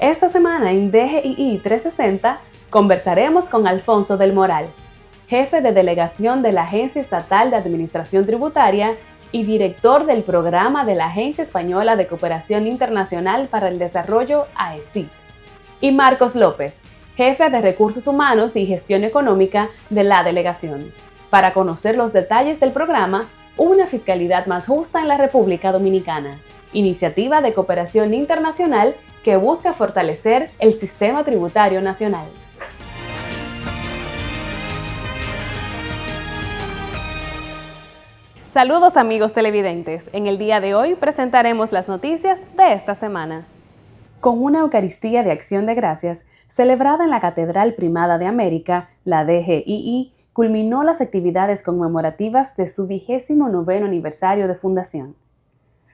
Esta semana en DGII 360 conversaremos con Alfonso del Moral, jefe de delegación de la Agencia Estatal de Administración Tributaria y director del programa de la Agencia Española de Cooperación Internacional para el Desarrollo, AECID, y Marcos López, jefe de Recursos Humanos y Gestión Económica de la delegación, para conocer los detalles del programa Una Fiscalidad Más Justa en la República Dominicana, iniciativa de cooperación internacional que busca fortalecer el sistema tributario nacional. Saludos amigos televidentes, en el día de hoy presentaremos las noticias de esta semana. Con una Eucaristía de Acción de Gracias celebrada en la Catedral Primada de América, la DGII culminó las actividades conmemorativas de su 29º aniversario de fundación,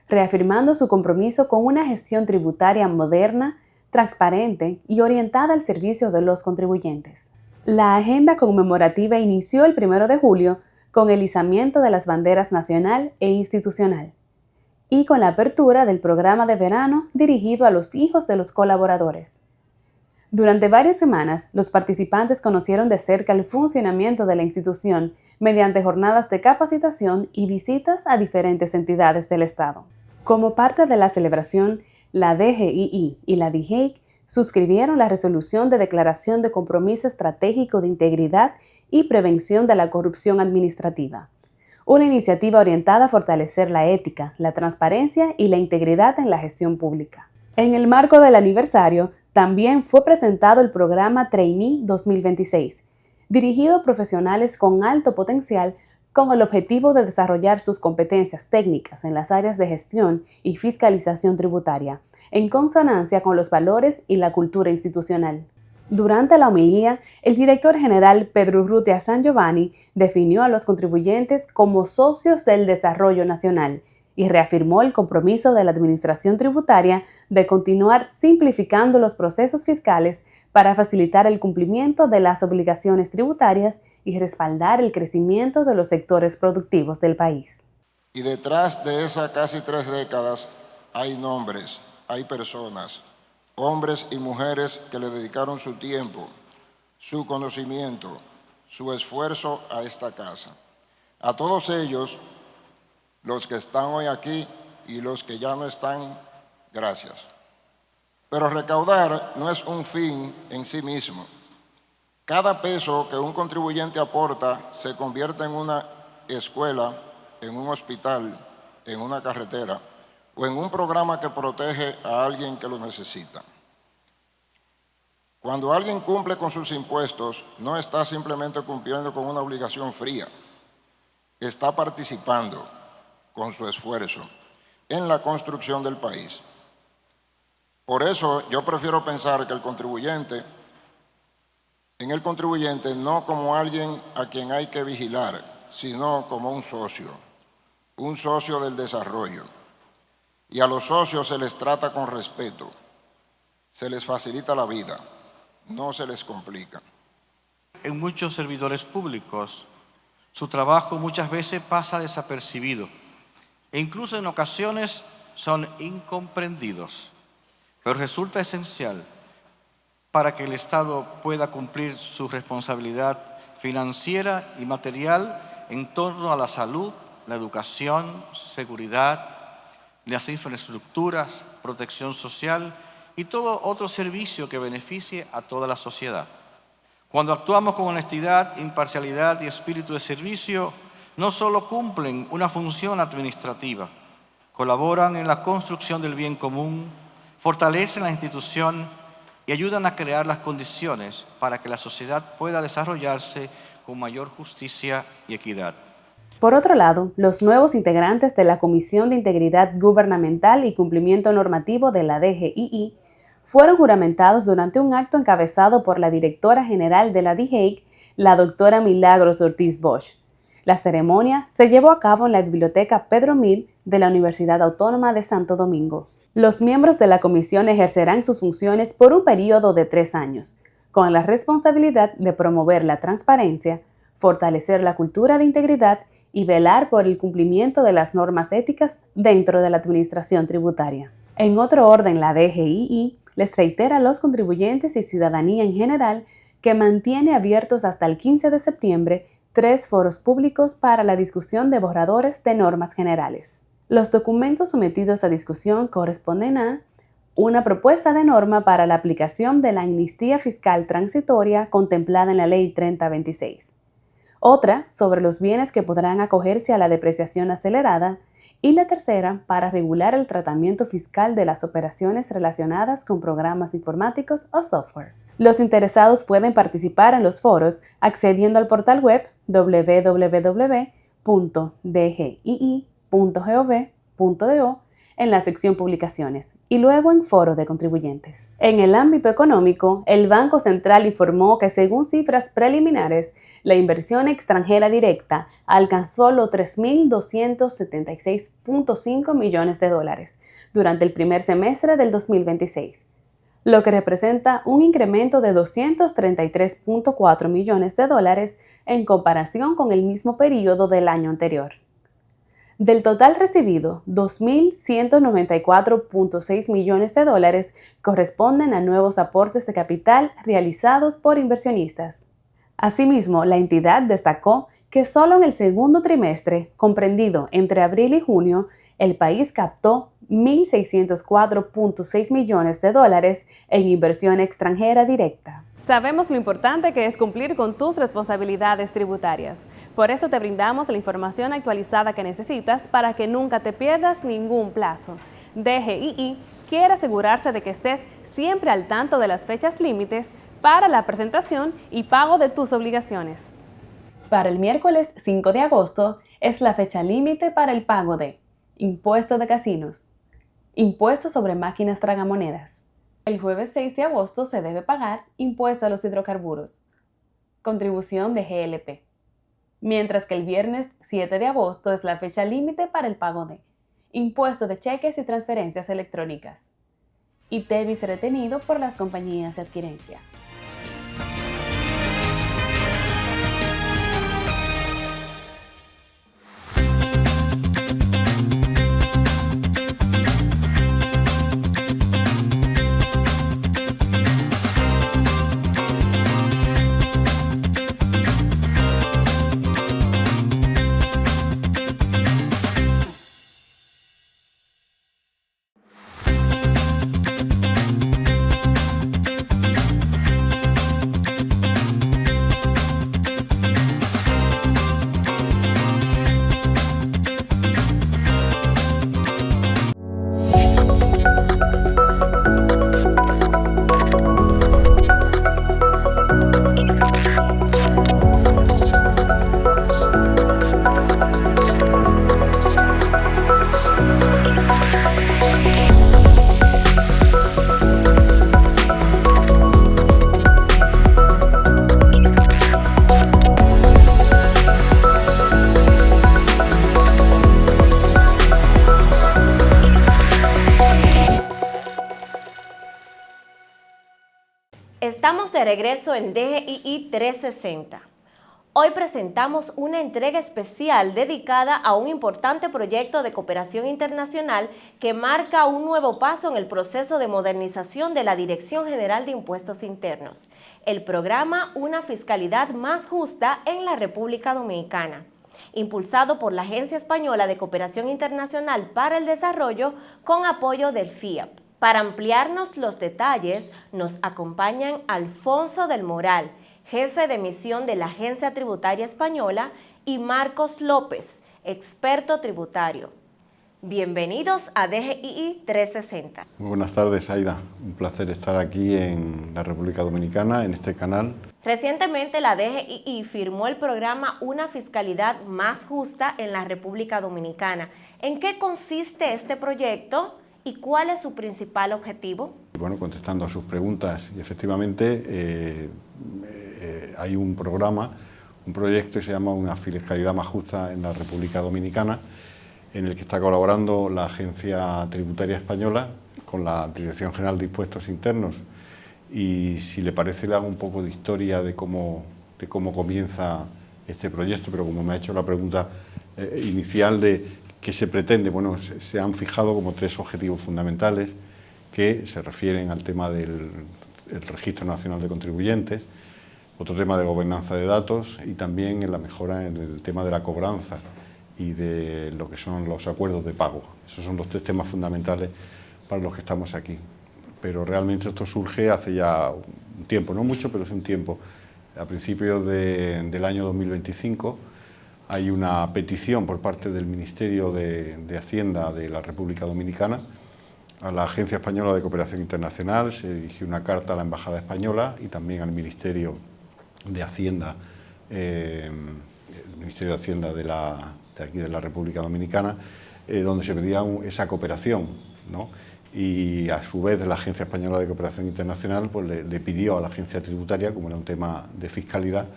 reafirmando su compromiso con una gestión tributaria moderna, transparente y orientada al servicio de los contribuyentes. La agenda conmemorativa inició el 1 de julio con el izamiento de las banderas nacional e institucional y con la apertura del programa de verano dirigido a los hijos de los colaboradores. Durante varias semanas, los participantes conocieron de cerca el funcionamiento de la institución mediante jornadas de capacitación y visitas a diferentes entidades del Estado. Como parte de la celebración, la DGII y la DGIC suscribieron la resolución de declaración de compromiso estratégico de integridad y prevención de la corrupción administrativa, una iniciativa orientada a fortalecer la ética, la transparencia y la integridad en la gestión pública. En el marco del aniversario, también fue presentado el programa Trainee 2026, dirigido a profesionales con alto potencial con el objetivo de desarrollar sus competencias técnicas en las áreas de gestión y fiscalización tributaria, en consonancia con los valores y la cultura institucional. Durante la homilía, el director general Pedro Urrutia Sangiovanni definió a los contribuyentes como socios del desarrollo nacional y reafirmó el compromiso de la Administración Tributaria de continuar simplificando los procesos fiscales para facilitar el cumplimiento de las obligaciones tributarias y respaldar el crecimiento de los sectores productivos del país. Y detrás de esas casi 3 décadas hay nombres, hay personas, hombres y mujeres que le dedicaron su tiempo, su conocimiento, su esfuerzo a esta casa. A todos ellos, los que están hoy aquí y los que ya no están, gracias. Pero recaudar no es un fin en sí mismo. Cada peso que un contribuyente aporta se convierte en una escuela, en un hospital, en una carretera o en un programa que protege a alguien que lo necesita. Cuando alguien cumple con sus impuestos, no está simplemente cumpliendo con una obligación fría, está participando con su esfuerzo en la construcción del país. Por eso yo prefiero pensar que en el contribuyente no como alguien a quien hay que vigilar, sino como un socio del desarrollo. Y a los socios se les trata con respeto, se les facilita la vida, no se les complica. En muchos servidores públicos, su trabajo muchas veces pasa desapercibido e incluso en ocasiones son incomprendidos, pero resulta esencial para que el Estado pueda cumplir su responsabilidad financiera y material en torno a la salud, la educación, seguridad, las infraestructuras, protección social y todo otro servicio que beneficie a toda la sociedad. Cuando actuamos con honestidad, imparcialidad y espíritu de servicio, no solo cumplen una función administrativa, colaboran en la construcción del bien común, fortalecen la institución y ayudan a crear las condiciones para que la sociedad pueda desarrollarse con mayor justicia y equidad. Por otro lado, los nuevos integrantes de la Comisión de Integridad Gubernamental y Cumplimiento Normativo de la DGII fueron juramentados durante un acto encabezado por la directora general de la DGIC, la doctora Milagros Ortiz Bosch. La ceremonia se llevó a cabo en la Biblioteca Pedro Mil de la Universidad Autónoma de Santo Domingo. Los miembros de la comisión ejercerán sus funciones por un periodo de 3 años, con la responsabilidad de promover la transparencia, fortalecer la cultura de integridad y velar por el cumplimiento de las normas éticas dentro de la administración tributaria. En otro orden, la DGII les reitera a los contribuyentes y ciudadanía en general que mantiene abiertos hasta el 15 de septiembre 3 foros públicos para la discusión de borradores de normas generales. Los documentos sometidos a discusión corresponden a una propuesta de norma para la aplicación de la amnistía fiscal transitoria contemplada en la Ley 3026, otra sobre los bienes que podrán acogerse a la depreciación acelerada y la tercera para regular el tratamiento fiscal de las operaciones relacionadas con programas informáticos o software. Los interesados pueden participar en los foros accediendo al portal web www.dgii.gov.do en la sección Publicaciones y luego en Foro de Contribuyentes. En el ámbito económico, el Banco Central informó que según cifras preliminares, la inversión extranjera directa alcanzó los 3.276.5 millones de dólares durante el primer semestre del 2026, lo que representa un incremento de 233.4 millones de dólares en comparación con el mismo periodo del año anterior. Del total recibido, 2.194.6 millones de dólares corresponden a nuevos aportes de capital realizados por inversionistas. Asimismo, la entidad destacó que solo en el segundo trimestre, comprendido entre abril y junio, el país captó 1.604.6 millones de dólares en inversión extranjera directa. Sabemos lo importante que es cumplir con tus responsabilidades tributarias. Por eso te brindamos la información actualizada que necesitas para que nunca te pierdas ningún plazo. DGII quiere asegurarse de que estés siempre al tanto de las fechas límites para la presentación y pago de tus obligaciones. Para el miércoles 5 de agosto es la fecha límite para el pago de impuesto de casinos, impuesto sobre máquinas tragamonedas. El jueves 6 de agosto se debe pagar impuesto a los hidrocarburos, contribución de GLP. Mientras que el viernes 7 de agosto es la fecha límite para el pago de impuesto de cheques y transferencias electrónicas y TEBIS retenido por las compañías de adquirencia. Estamos de regreso en DGII 360. Hoy presentamos una entrega especial dedicada a un importante proyecto de cooperación internacional que marca un nuevo paso en el proceso de modernización de la Dirección General de Impuestos Internos, el programa Una Fiscalidad Más Justa en la República Dominicana, impulsado por la Agencia Española de Cooperación Internacional para el Desarrollo con apoyo del FIAP. Para ampliarnos los detalles, nos acompañan Alfonso del Moral, jefe de misión de la Agencia Tributaria Española, y Marcos López, experto tributario. Bienvenidos a DGII 360. Muy buenas tardes, Aida. Un placer estar aquí en la República Dominicana, en este canal. Recientemente la DGII firmó el programa Una Fiscalidad Más Justa en la República Dominicana. ¿En qué consiste este proyecto y cuál es su principal objetivo? Bueno, contestando a sus preguntas, efectivamente hay un programa, un proyecto que se llama Una Fiscalidad Más Justa en la República Dominicana, en el que está colaborando la Agencia Tributaria Española con la Dirección General de Impuestos Internos. Y si le parece, le hago un poco de historia de cómo comienza este proyecto, pero como me ha hecho la pregunta inicial de ¿Qué se pretende? Bueno, se han fijado como 3 objetivos fundamentales que se refieren al tema del Registro Nacional de Contribuyentes, otro tema de gobernanza de datos y también en la mejora en el tema de la cobranza y de lo que son los acuerdos de pago. Esos son los 3 temas fundamentales para los que estamos aquí. Pero realmente esto surge hace ya un tiempo, no mucho, pero es un tiempo. A principios del año 2025 hay una petición por parte del Ministerio de Hacienda de la República Dominicana a la Agencia Española de Cooperación Internacional, se dirigió una carta a la Embajada Española y también al Ministerio de Hacienda, el Ministerio de Hacienda de aquí de la República Dominicana, donde se pedía esa cooperación, ¿no? Y a su vez la Agencia Española de Cooperación Internacional pues, le pidió a la agencia tributaria, como era un tema de fiscalidad,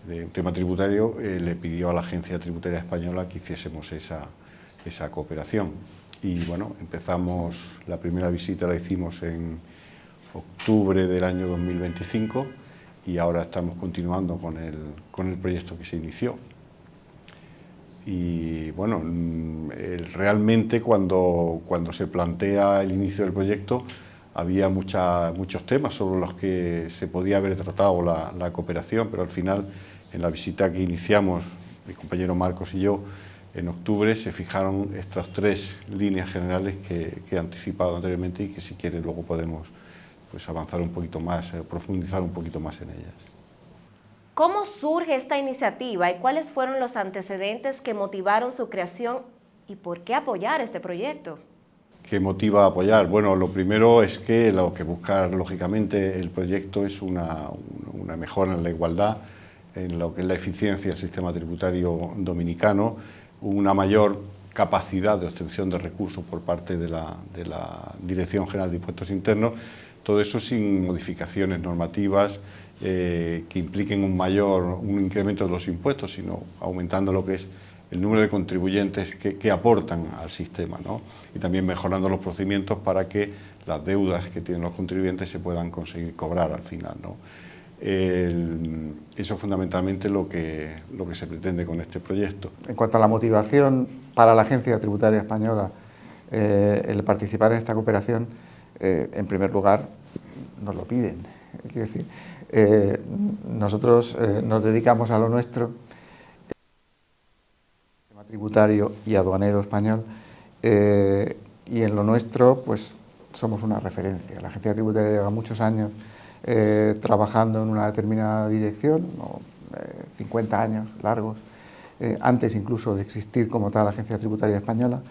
un tema tributario, le pidió a la Agencia Tributaria Española que hiciésemos esa cooperación. Y bueno, empezamos, la primera visita la hicimos en octubre del año 2025 y ahora estamos continuando con el proyecto que se inició. Y bueno, realmente cuando se plantea el inicio del proyecto había muchos temas sobre los que se podía haber tratado la cooperación, pero al final en la visita que iniciamos, mi compañero Marcos y yo, en octubre se fijaron estas 3 líneas generales que he anticipado anteriormente y que si quiere luego podemos pues, avanzar un poquito más, profundizar un poquito más en ellas. ¿Cómo surge esta iniciativa y cuáles fueron los antecedentes que motivaron su creación y por qué apoyar este proyecto? ¿Qué motiva a apoyar? Bueno, lo primero es que lo que busca lógicamente el proyecto es una mejora en la igualdad, en lo que es la eficiencia del sistema tributario dominicano, una mayor capacidad de obtención de recursos por parte de la Dirección General de Impuestos Internos, todo eso sin modificaciones normativas que impliquen un incremento de los impuestos, sino aumentando lo que es el número de contribuyentes que aportan al sistema, ¿no? Y también mejorando los procedimientos para que las deudas que tienen los contribuyentes se puedan conseguir cobrar al final, ¿no? Eso es fundamentalmente lo que se pretende con este proyecto. En cuanto a la motivación para la Agencia Tributaria Española, el participar en esta cooperación, en primer lugar, nos lo piden. Quiero decir, nosotros nos dedicamos a lo nuestro, sistema tributario y aduanero español, y en lo nuestro, pues, somos una referencia. La Agencia Tributaria lleva muchos años trabajando en una determinada dirección, 50 años largos, antes incluso de existir como tal la Agencia Tributaria Española,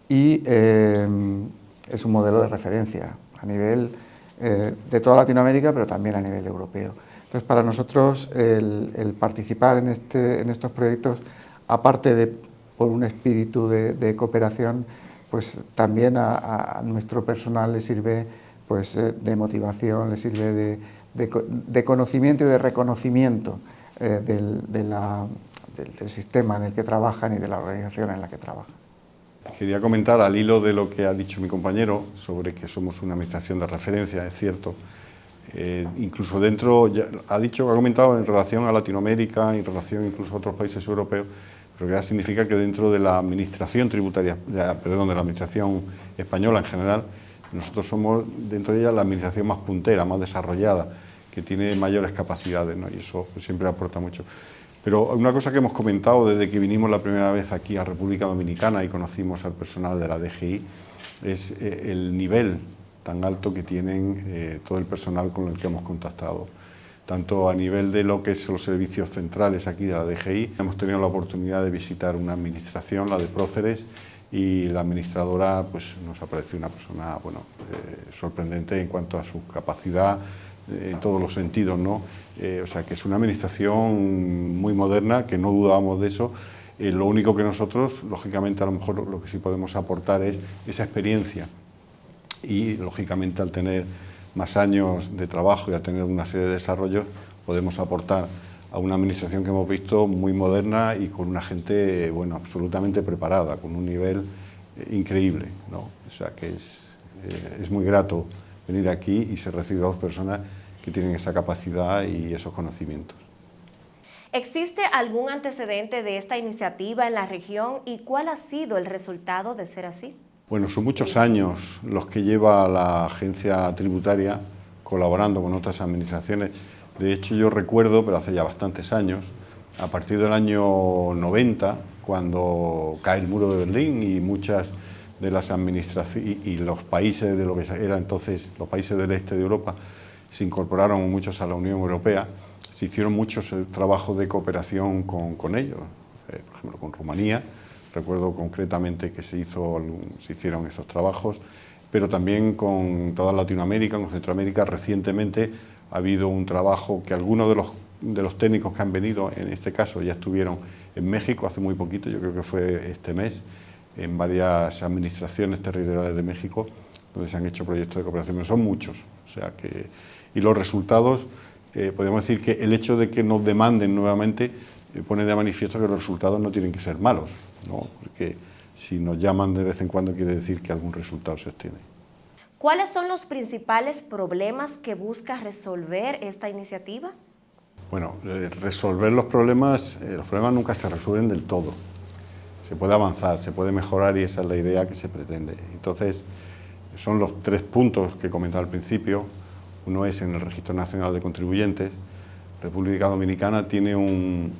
y es un modelo de referencia a nivel de toda Latinoamérica, pero también a nivel europeo. Entonces, para nosotros el participar en estos proyectos, aparte de por un espíritu de cooperación, pues también a nuestro personal le sirve pues, de motivación, le sirve de conocimiento y de reconocimiento del sistema en el que trabajan y de la organización en la que trabajan. Quería comentar al hilo de lo que ha dicho mi compañero sobre que somos una administración de referencia, es cierto. Incluso dentro, ha comentado en relación a Latinoamérica, en relación incluso a otros países europeos, pero que ya significa que dentro de la administración tributaria, de la administración española en general, nosotros somos dentro de ella la administración más puntera, más desarrollada, que tiene mayores capacidades, ¿no? Y eso pues, siempre aporta mucho. Pero una cosa que hemos comentado desde que vinimos la primera vez aquí a República Dominicana y conocimos al personal de la DGI es el nivel tan alto que tienen todo el personal con el que hemos contactado. Tanto a nivel de lo que son los servicios centrales aquí de la DGI, hemos tenido la oportunidad de visitar una administración, la de Próceres, y la administradora pues, nos ha parecido una persona bueno, sorprendente en cuanto a su capacidad en todos los sentidos, ¿no? O sea, que es una administración muy moderna, que no dudábamos de eso. Lo único que nosotros, lógicamente, a lo mejor lo que sí podemos aportar es esa experiencia y, lógicamente, al tener más años de trabajo y al tener una serie de desarrollos, podemos aportar a una administración que hemos visto muy moderna y con una gente, bueno, absolutamente preparada, con un nivel increíble, ¿no? O sea, que es muy grato venir aquí y se recibe a dos personas que tienen esa capacidad y esos conocimientos. ¿Existe algún antecedente de esta iniciativa en la región y cuál ha sido el resultado de ser así? Bueno, son muchos años los que lleva la agencia tributaria colaborando con otras administraciones. De hecho, yo recuerdo, pero hace ya bastantes años, a partir del año 90, cuando cae el muro de Berlín y muchas de las administraciones y los países de lo que era entonces los países del este de Europa se incorporaron muchos a la Unión Europea, se hicieron muchos trabajos de cooperación con ellos, por ejemplo con Rumanía, recuerdo concretamente que se hicieron esos trabajos, pero también con toda Latinoamérica, con Centroamérica. Recientemente ha habido un trabajo que algunos de los técnicos que han venido, en este caso ya estuvieron en México hace muy poquito, yo creo que fue este mes, en varias administraciones territoriales de México, donde se han hecho proyectos de cooperación, pero son muchos, o sea que, y los resultados, podemos decir que el hecho de que nos demanden nuevamente pone de manifiesto que los resultados no tienen que ser malos, ¿no? Porque si nos llaman de vez en cuando quiere decir que algún resultado se obtiene. ¿Cuáles son los principales problemas que busca resolver esta iniciativa? Bueno, resolver los problemas nunca se resuelven del todo. Se puede avanzar, se puede mejorar y esa es la idea que se pretende. Entonces, son los 3 puntos que he comentado al principio. Uno es en el Registro Nacional de Contribuyentes. República Dominicana tiene un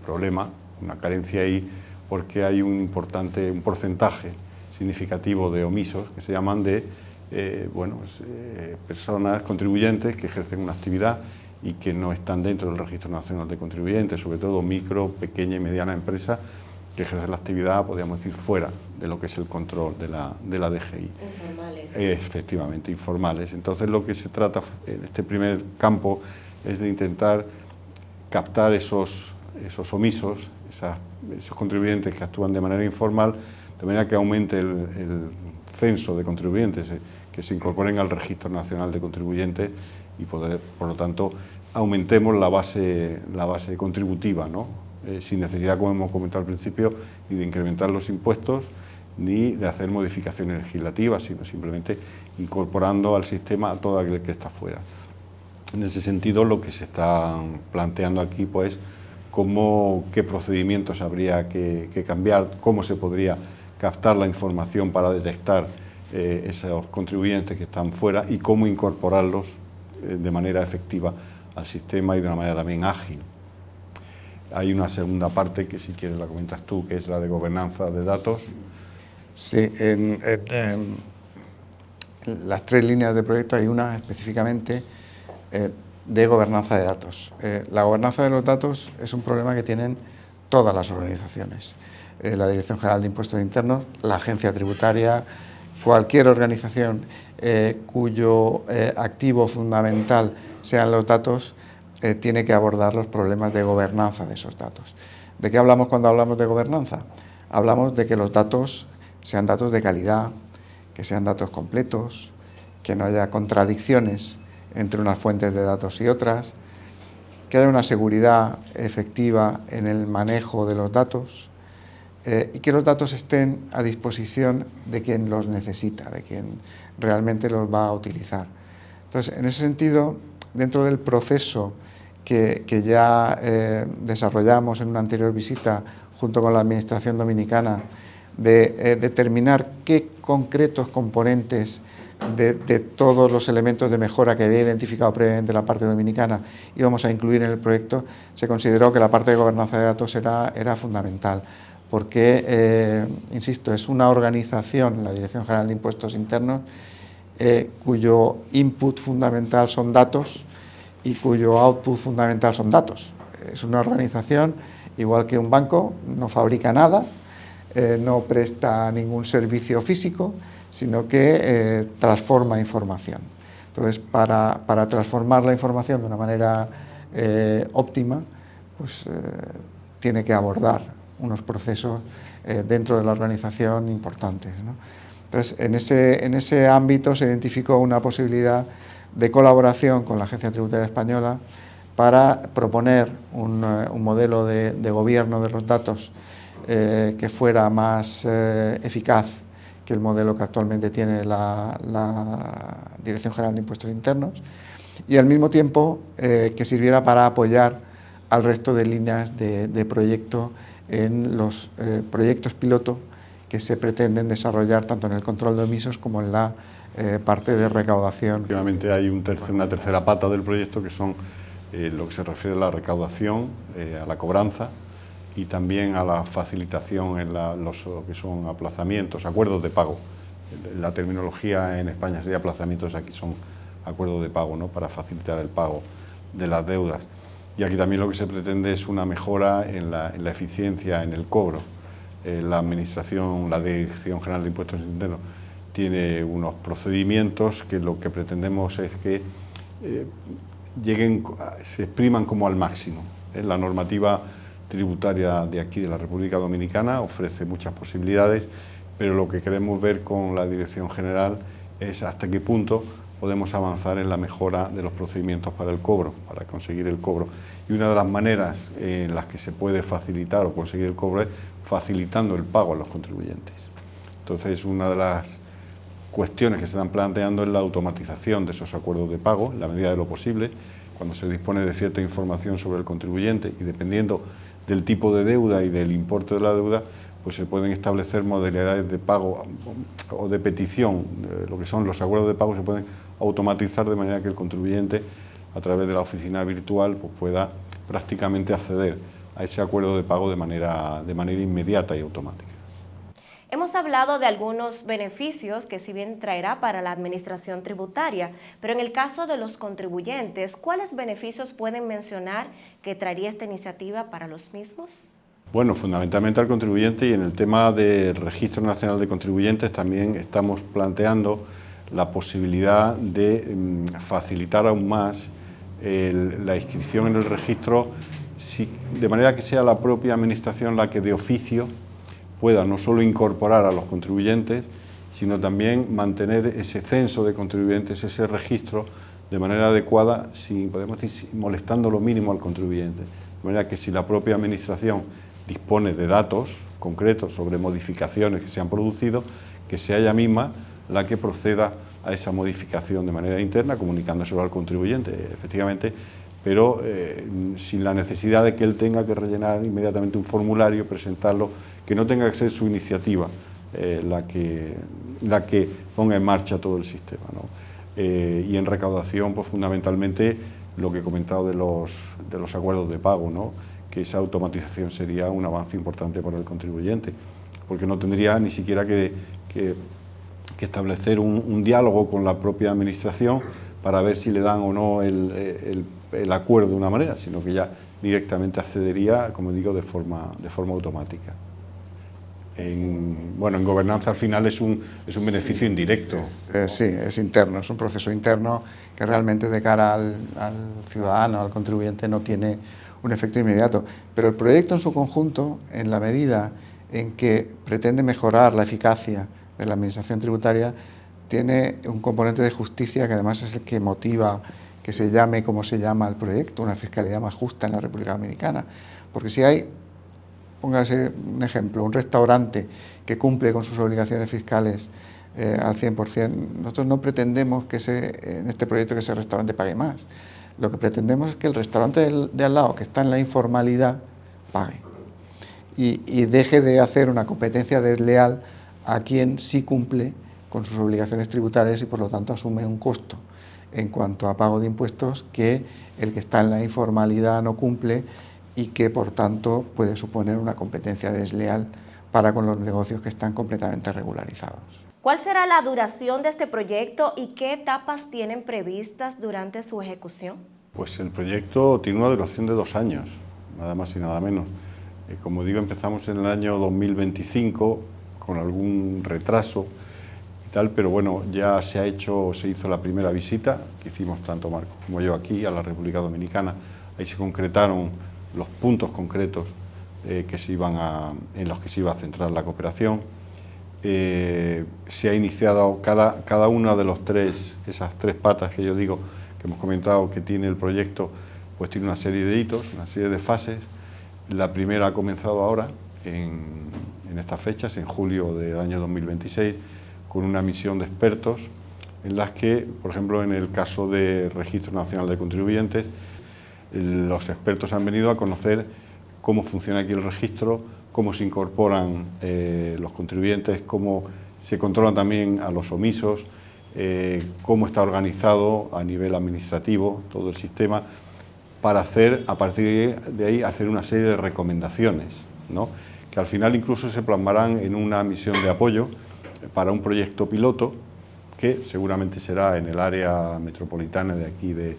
problema, una carencia ahí, porque hay un porcentaje significativo de omisos que se llaman de personas contribuyentes que ejercen una actividad y que no están dentro del Registro Nacional de Contribuyentes, sobre todo micro, pequeña y mediana empresa que ejercen la actividad, podríamos decir, fuera de lo que es el control de la DGI. Informales. Efectivamente, informales. Entonces lo que se trata en este primer campo es de intentar captar esos omisos, esos contribuyentes que actúan de manera informal, de manera que aumente el censo de contribuyentes, que se incorporen al Registro Nacional de Contribuyentes y por lo tanto, aumentemos la base contributiva, ¿no? Sin necesidad, como hemos comentado al principio, ni de incrementar los impuestos, ni de hacer modificaciones legislativas, sino simplemente incorporando al sistema a todo aquel que está fuera. En ese sentido, lo que se está planteando aquí, pues, qué procedimientos habría que cambiar, cómo se podría captar la información para detectar esos contribuyentes que están fuera y cómo incorporarlos de manera efectiva al sistema y de una manera también ágil. Hay una segunda parte que, si quieres, la comentas tú, que es la de gobernanza de datos. Sí, en las 3 líneas de proyecto hay una específicamente de gobernanza de datos. La gobernanza de los datos es un problema que tienen todas las organizaciones. La Dirección General de Impuestos Internos, la Agencia Tributaria, cualquier organización cuyo activo fundamental sean los datos, tiene que abordar los problemas de gobernanza de esos datos. ¿De qué hablamos cuando hablamos de gobernanza? Hablamos de que los datos sean datos de calidad, que sean datos completos, que no haya contradicciones entre unas fuentes de datos y otras, que haya una seguridad efectiva en el manejo de los datos y que los datos estén a disposición de quien los necesita, de quien realmente los va a utilizar. Entonces, en ese sentido, dentro del proceso que ya desarrollamos en una anterior visita junto con la Administración Dominicana, de determinar qué concretos componentes de todos los elementos de mejora que había identificado previamente la parte dominicana íbamos a incluir en el proyecto, se consideró que la parte de gobernanza de datos era fundamental, porque, insisto, es una organización, la Dirección General de Impuestos Internos, cuyo input fundamental son datos y cuyo output fundamental son datos. Es una organización, igual que un banco, no fabrica nada, no presta ningún servicio físico, sino que transforma información. Entonces, para transformar la información de una manera óptima, pues tiene que abordar unos procesos dentro de la organización importantes, ¿no? Entonces, en ese ámbito se identificó una posibilidad de colaboración con la Agencia Tributaria Española para proponer un modelo de gobierno de los datos que fuera más eficaz que el modelo que actualmente tiene la Dirección General de Impuestos Internos y al mismo tiempo que sirviera para apoyar al resto de líneas de proyecto en los proyectos piloto que se pretenden desarrollar tanto en el control de emisos como en la parte de recaudación. Obviamente hay una tercera pata del proyecto que son lo que se refiere a la recaudación, a la cobranza y también a la facilitación en lo que son aplazamientos, acuerdos de pago. La terminología en España sería aplazamientos, aquí son acuerdos de pago, ¿no?, para facilitar el pago de las deudas. Y aquí también lo que se pretende es una mejora en la eficiencia en el cobro. La Administración, la Dirección General de Impuestos Internos, tiene unos procedimientos que lo que pretendemos es que se expriman como al máximo. La normativa tributaria de aquí, de la República Dominicana, ofrece muchas posibilidades, pero lo que queremos ver con la Dirección General es hasta qué punto podemos avanzar en la mejora de los procedimientos para el cobro, para conseguir el cobro. Y una de las maneras en las que se puede facilitar o conseguir el cobro es facilitando el pago a los contribuyentes. Entonces, una de las cuestiones que se están planteando es la automatización de esos acuerdos de pago, en la medida de lo posible, cuando se dispone de cierta información sobre el contribuyente y dependiendo del tipo de deuda y del importe de la deuda, pues se pueden establecer modalidades de pago o de petición. Lo que son los acuerdos de pago se pueden automatizar de manera que el contribuyente, a través de la oficina virtual, pues pueda prácticamente acceder a ese acuerdo de pago de manera inmediata y automática. Hemos hablado de algunos beneficios que si bien traerá para la administración tributaria, pero en el caso de los contribuyentes, ¿cuáles beneficios pueden mencionar que traería esta iniciativa para los mismos? Bueno, fundamentalmente al contribuyente, y en el tema del Registro Nacional de Contribuyentes también estamos planteando la posibilidad de facilitar aún más la inscripción en el registro, de manera que sea la propia Administración la que de oficio pueda no solo incorporar a los contribuyentes, sino también mantener ese censo de contribuyentes, ese registro, de manera adecuada, podemos decir, molestando lo mínimo al contribuyente. De manera que si la propia Administración dispone de datos concretos sobre modificaciones que se han producido, que sea ella misma la que proceda a esa modificación de manera interna, comunicándoselo al contribuyente, efectivamente, pero sin la necesidad de que él tenga que rellenar inmediatamente un formulario, presentarlo, que no tenga que ser su iniciativa la que ponga en marcha todo el sistema, ¿no? Y en recaudación, pues fundamentalmente lo que he comentado de los acuerdos de pago, ¿no?, que esa automatización sería un avance importante para el contribuyente, porque no tendría ni siquiera que establecer un diálogo con la propia Administración para ver si le dan o no el acuerdo de una manera, sino que ya directamente accedería, como digo, de forma automática. En gobernanza al final es un beneficio indirecto. Sí, es interno, es un proceso interno que realmente de cara al ciudadano, al contribuyente, no tiene un efecto inmediato. Pero el proyecto en su conjunto, en la medida en que pretende mejorar la eficacia de la administración tributaria, tiene un componente de justicia que además es el que motiva que se llame como se llama el proyecto, una fiscalidad más justa en la República Dominicana. Porque si hay, póngase un ejemplo, un restaurante que cumple con sus obligaciones fiscales al 100%, nosotros no pretendemos en este proyecto que ese restaurante pague más. Lo que pretendemos es que el restaurante de al lado, que está en la informalidad, pague. Y deje de hacer una competencia desleal a quien sí cumple con sus obligaciones tributarias y por lo tanto asume un costo en cuanto a pago de impuestos que el que está en la informalidad no cumple y que por tanto puede suponer una competencia desleal para con los negocios que están completamente regularizados. ¿Cuál será la duración de este proyecto y qué etapas tienen previstas durante su ejecución? Pues el proyecto tiene una duración de 2 años, nada más y nada menos. Como digo, empezamos en el año 2025 con algún retraso y tal, pero bueno, ya se hizo la primera visita que hicimos tanto Marco como yo aquí a la República Dominicana. Ahí se concretaron los puntos concretos en los que se iba a centrar la cooperación. Se ha iniciado cada una de esas tres patas que yo digo, que hemos comentado que tiene el proyecto, pues tiene una serie de hitos, una serie de fases. La primera ha comenzado ahora, en estas fechas, en julio del año 2026, con una misión de expertos en las que, por ejemplo, en el caso del Registro Nacional de Contribuyentes, Los expertos han venido a conocer cómo funciona aquí el registro, cómo se incorporan los contribuyentes, cómo se controlan también a los omisos, cómo está organizado a nivel administrativo todo el sistema, para hacer, a partir de ahí, hacer una serie de recomendaciones, ¿no?, que al final incluso se plasmarán en una misión de apoyo para un proyecto piloto que seguramente será en el área metropolitana de aquí de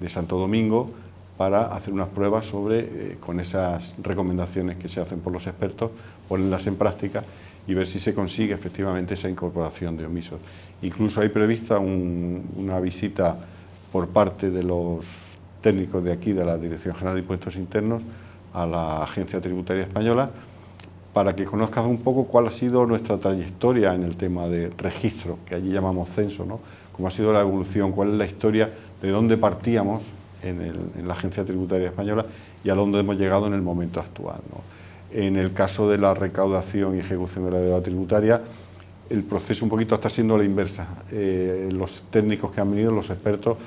Santo Domingo, para hacer unas pruebas sobre, con esas recomendaciones que se hacen por los expertos, ponerlas en práctica y ver si se consigue efectivamente esa incorporación de omisos. Incluso hay prevista una visita por parte de los técnicos de aquí, de la Dirección General de Impuestos Internos, a la Agencia Tributaria Española, para que conozcan un poco cuál ha sido nuestra trayectoria en el tema de registro, que allí llamamos censo, ¿no?, cómo ha sido la evolución, cuál es la historia, de dónde partíamos en la Agencia Tributaria Española y a dónde hemos llegado en el momento actual, ¿no? En el caso de la recaudación y ejecución de la deuda tributaria, el proceso un poquito está siendo la inversa. Los técnicos que han venido, los expertos,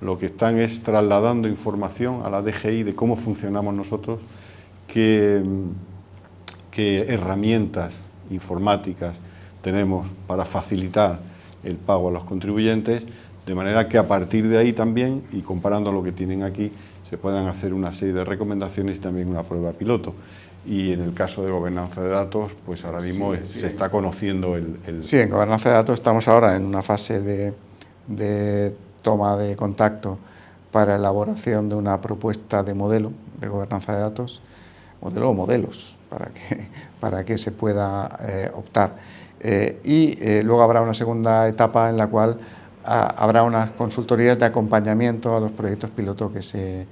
lo que están es trasladando información a la DGI de cómo funcionamos nosotros, qué herramientas informáticas tenemos para facilitar el pago a los contribuyentes, de manera que a partir de ahí también, y comparando lo que tienen aquí, se puedan hacer una serie de recomendaciones y también una prueba piloto. Y en el caso de gobernanza de datos, pues ahora mismo se está conociendo el... Sí, en gobernanza de datos estamos ahora en una fase de toma de contacto para elaboración de una propuesta de modelo de gobernanza de datos, modelo o modelos, para que se pueda optar. Luego habrá una segunda etapa en la cual habrá unas consultorías de acompañamiento a los proyectos piloto que se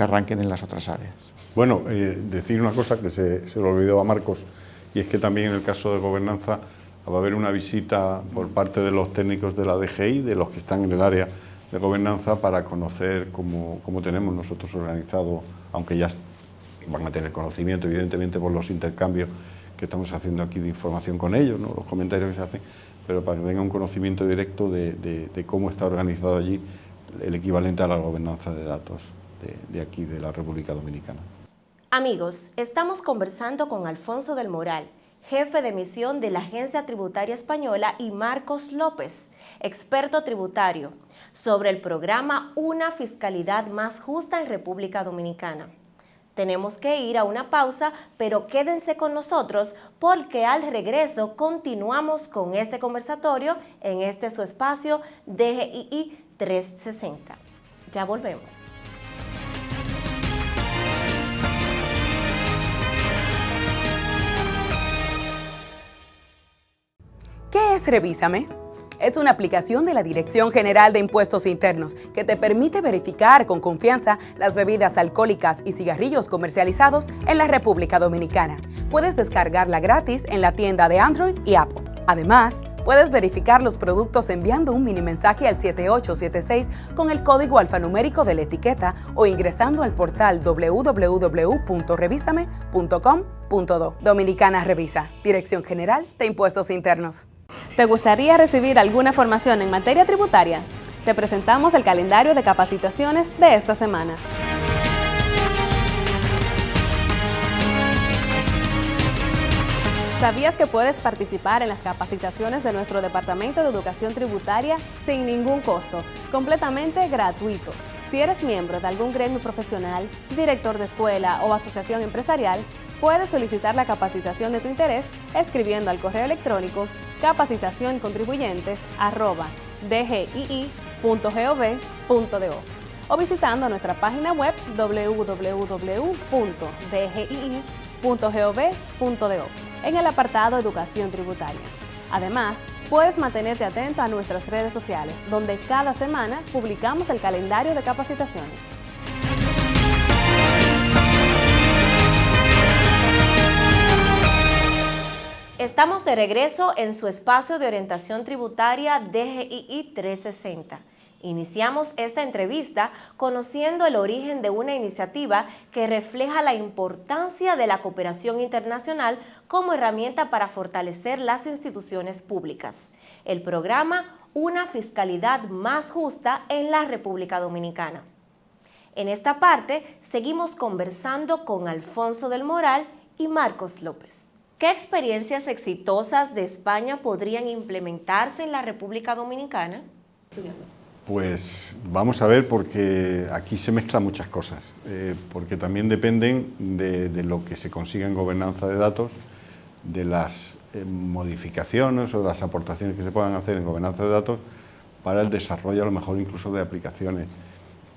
arranquen en las otras áreas. Bueno, decir una cosa que se le olvidó a Marcos, y es que también en el caso de gobernanza va a haber una visita por parte de los técnicos de la DGI, de los que están en el área de gobernanza, para conocer cómo tenemos nosotros organizado, aunque ya van a tener conocimiento, evidentemente, por los intercambios que estamos haciendo aquí de información con ellos, ¿no?, los comentarios que se hacen, pero para que tengan un conocimiento directo de cómo está organizado allí el equivalente a la gobernanza de datos de aquí, de la República Dominicana. Amigos, estamos conversando con Alfonso del Moral, jefe de misión de la Agencia Tributaria Española, y Marcos López, experto tributario, sobre el programa Una Fiscalidad Más Justa en República Dominicana. Tenemos que ir a una pausa, pero quédense con nosotros porque al regreso continuamos con este conversatorio en su espacio DGII 360. Ya volvemos. ¿Qué es Revísame? Es una aplicación de la Dirección General de Impuestos Internos que te permite verificar con confianza las bebidas alcohólicas y cigarrillos comercializados en la República Dominicana. Puedes descargarla gratis en la tienda de Android y Apple. Además, puedes verificar los productos enviando un mini mensaje al 7876 con el código alfanumérico de la etiqueta o ingresando al portal www.revisame.com.do. Dominicana Revisa, Dirección General de Impuestos Internos. ¿Te gustaría recibir alguna formación en materia tributaria? Te presentamos el calendario de capacitaciones de esta semana. ¿Sabías que puedes participar en las capacitaciones de nuestro Departamento de Educación Tributaria sin ningún costo, completamente gratuito? Si eres miembro de algún gremio profesional, director de escuela o asociación empresarial, puedes solicitar la capacitación de tu interés escribiendo al correo electrónico capacitacioncontribuyentes@dgii.gov.do o visitando nuestra página web www.dgii.gov.do en el apartado Educación Tributaria. Además, puedes mantenerte atento a nuestras redes sociales, donde cada semana publicamos el calendario de capacitaciones. Estamos de regreso en su espacio de orientación tributaria DGII 360. Iniciamos esta entrevista conociendo el origen de una iniciativa que refleja la importancia de la cooperación internacional como herramienta para fortalecer las instituciones públicas. El programa Una Fiscalidad Más Justa en la República Dominicana. En esta parte seguimos conversando con Alfonso del Moral y Marcos López. ¿Qué experiencias exitosas de España podrían implementarse en la República Dominicana? Pues vamos a ver, porque aquí se mezclan muchas cosas, porque también dependen de lo que se consiga en gobernanza de datos, de las modificaciones o las aportaciones que se puedan hacer en gobernanza de datos para el desarrollo a lo mejor incluso de aplicaciones.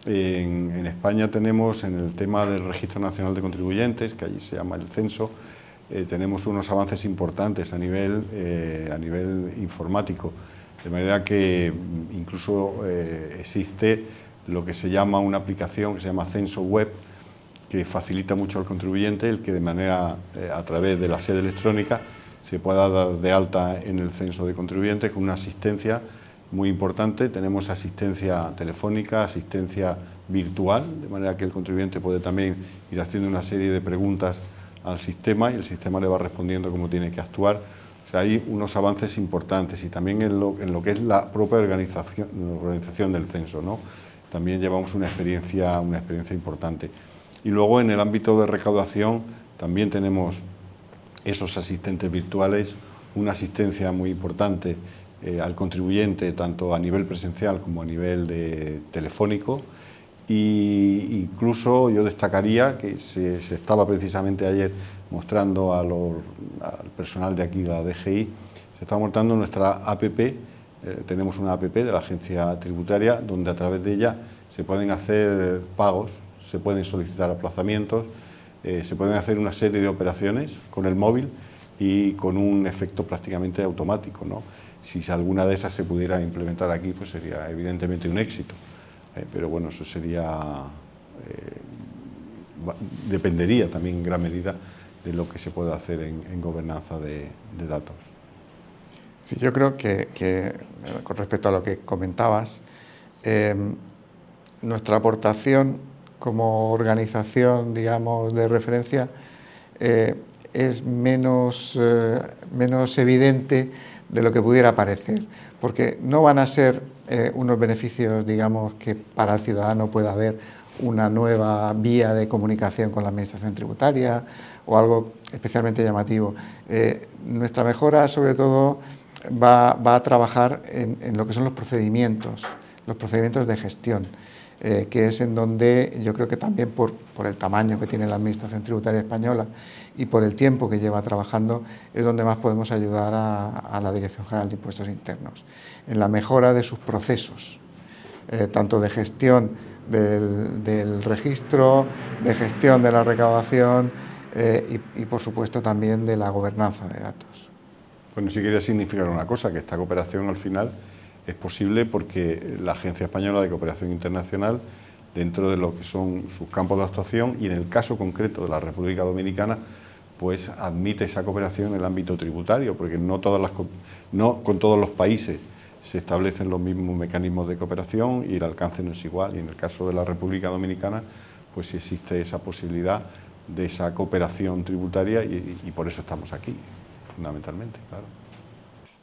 En España tenemos en el tema del Registro Nacional de Contribuyentes, que allí se llama el censo, tenemos unos avances importantes a nivel informático, de manera que incluso existe lo que se llama una aplicación que se llama Censo Web, que facilita mucho al contribuyente el que de manera, a través de la sede electrónica, se pueda dar de alta en el censo de contribuyentes con una asistencia muy importante. Tenemos asistencia telefónica, asistencia virtual, de manera que el contribuyente puede también ir haciendo una serie de preguntas al sistema y el sistema le va respondiendo cómo tiene que actuar. O sea, hay unos avances importantes y también en lo que es la propia organización del censo, ¿no? También llevamos una experiencia importante. Y luego en el ámbito de recaudación también tenemos esos asistentes virtuales, una asistencia muy importante al contribuyente, tanto a nivel presencial como a nivel telefónico. Y incluso yo destacaría que se estaba precisamente ayer mostrando al personal de aquí, la DGI, se está mostrando nuestra APP, tenemos una APP de la agencia tributaria donde a través de ella se pueden hacer pagos, se pueden solicitar aplazamientos, se pueden hacer una serie de operaciones con el móvil y con un efecto prácticamente automático, ¿no? Si alguna de esas se pudiera implementar aquí, pues sería evidentemente un éxito. Pero bueno, eso dependería también en gran medida de lo que se pueda hacer en gobernanza de datos. Sí, yo creo que con respecto a lo que comentabas, nuestra aportación como organización, digamos, de referencia es menos evidente de lo que pudiera parecer, porque no van a ser unos beneficios, digamos, que para el ciudadano pueda haber una nueva vía de comunicación con la administración tributaria o algo especialmente llamativo. Nuestra mejora, sobre todo, va a trabajar en lo que son los procedimientos de gestión, que es en donde yo creo que también por el tamaño que tiene la administración tributaria española y por el tiempo que lleva trabajando, es donde más podemos ayudar a la Dirección General de Impuestos Internos, en la mejora de sus procesos, tanto de gestión del registro, de gestión de la recaudación y por supuesto también de la gobernanza de datos. Bueno, sí quería significar una cosa, que esta cooperación al final es posible porque la Agencia Española de Cooperación Internacional, dentro de lo que son sus campos de actuación y en el caso concreto de la República Dominicana, pues admite esa cooperación en el ámbito tributario, porque no con todos los países se establecen los mismos mecanismos de cooperación y el alcance no es igual. Y en el caso de la República Dominicana, pues sí existe esa posibilidad de esa cooperación tributaria y por eso estamos aquí, fundamentalmente, claro.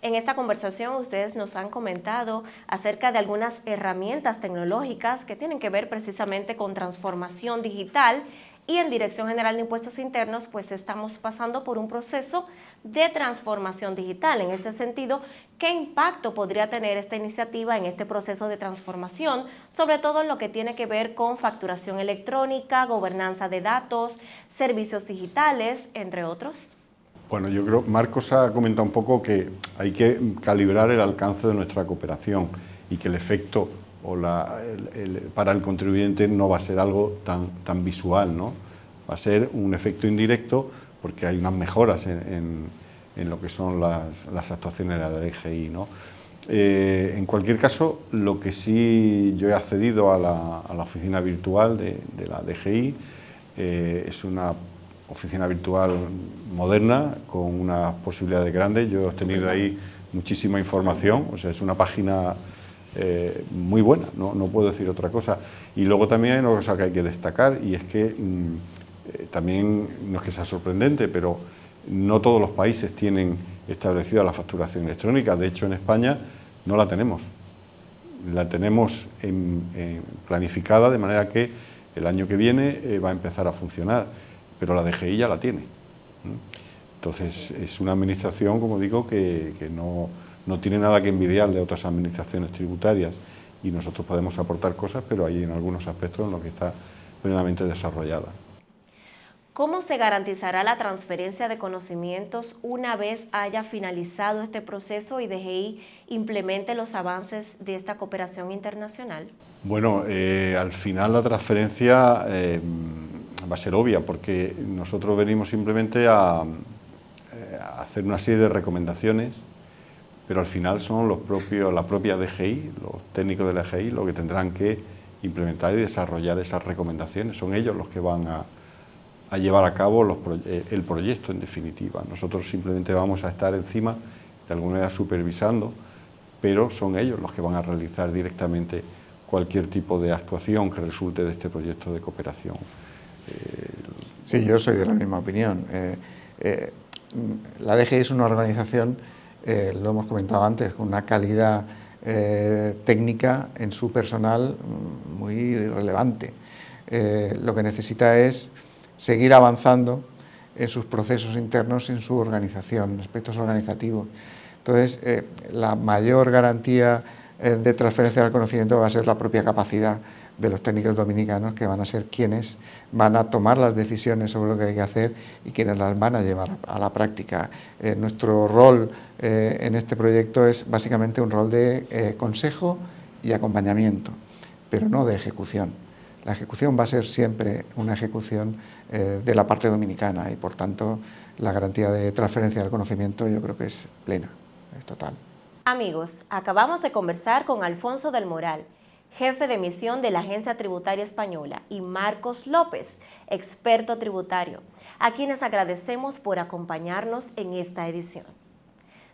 En esta conversación ustedes nos han comentado acerca de algunas herramientas tecnológicas que tienen que ver precisamente con transformación digital y en Dirección General de Impuestos Internos pues estamos pasando por un proceso de transformación digital. En este sentido, ¿qué impacto podría tener esta iniciativa en este proceso de transformación, sobre todo en lo que tiene que ver con facturación electrónica, gobernanza de datos, servicios digitales, entre otros? Bueno, yo creo, Marcos ha comentado un poco que hay que calibrar el alcance de nuestra cooperación y que el efecto para el contribuyente no va a ser algo tan visual, ¿no? Va a ser un efecto indirecto porque hay unas mejoras en lo que son las actuaciones de la DGI, ¿no? En cualquier caso, lo que sí yo he accedido a la oficina virtual de la DGI es una oficina virtual moderna con unas posibilidades grandes. Yo he obtenido ahí muchísima información, o sea, es una página muy buena, no puedo decir otra cosa. Y luego también hay una cosa que hay que destacar y es que también, no es que sea sorprendente, pero no todos los países tienen establecida la facturación electrónica. De hecho, en España no la tenemos. La tenemos planificada de manera que El año que viene va a empezar a funcionar, pero la DGI ya la tiene. Entonces, es una administración, como digo, que no tiene nada que envidiarle a otras administraciones tributarias, y nosotros podemos aportar cosas, pero hay en algunos aspectos en los que está plenamente desarrollada. ¿Cómo se garantizará la transferencia de conocimientos una vez haya finalizado este proceso y DGI implemente los avances de esta cooperación internacional? Bueno, al final la transferencia va a ser obvia, porque nosotros venimos simplemente a hacer una serie de recomendaciones, pero al final son la propia DGI, los técnicos de la DGI, los que tendrán que implementar y desarrollar esas recomendaciones. Son ellos los que van a llevar a cabo el proyecto, en definitiva. Nosotros simplemente vamos a estar encima, de alguna manera supervisando, pero son ellos los que van a realizar directamente cualquier tipo de actuación que resulte de este proyecto de cooperación. Sí, yo soy de la misma opinión. La DGI es una organización, lo hemos comentado antes, con una calidad técnica en su personal muy relevante. Lo que necesita es seguir avanzando en sus procesos internos, en su organización, en aspectos organizativos. Entonces, la mayor garantía de transferencia del conocimiento va a ser la propia capacidad de los técnicos dominicanos, que van a ser quienes van a tomar las decisiones sobre lo que hay que hacer y quienes las van a llevar a la práctica. Nuestro rol en este proyecto es básicamente un rol de consejo y acompañamiento, pero no de ejecución. La ejecución va a ser siempre una ejecución de la parte dominicana, y por tanto la garantía de transferencia del conocimiento yo creo que es plena, es total. Amigos, acabamos de conversar con Alfonso del Moral, jefe de misión de la Agencia Tributaria Española, y Marcos López, experto tributario, a quienes agradecemos por acompañarnos en esta edición.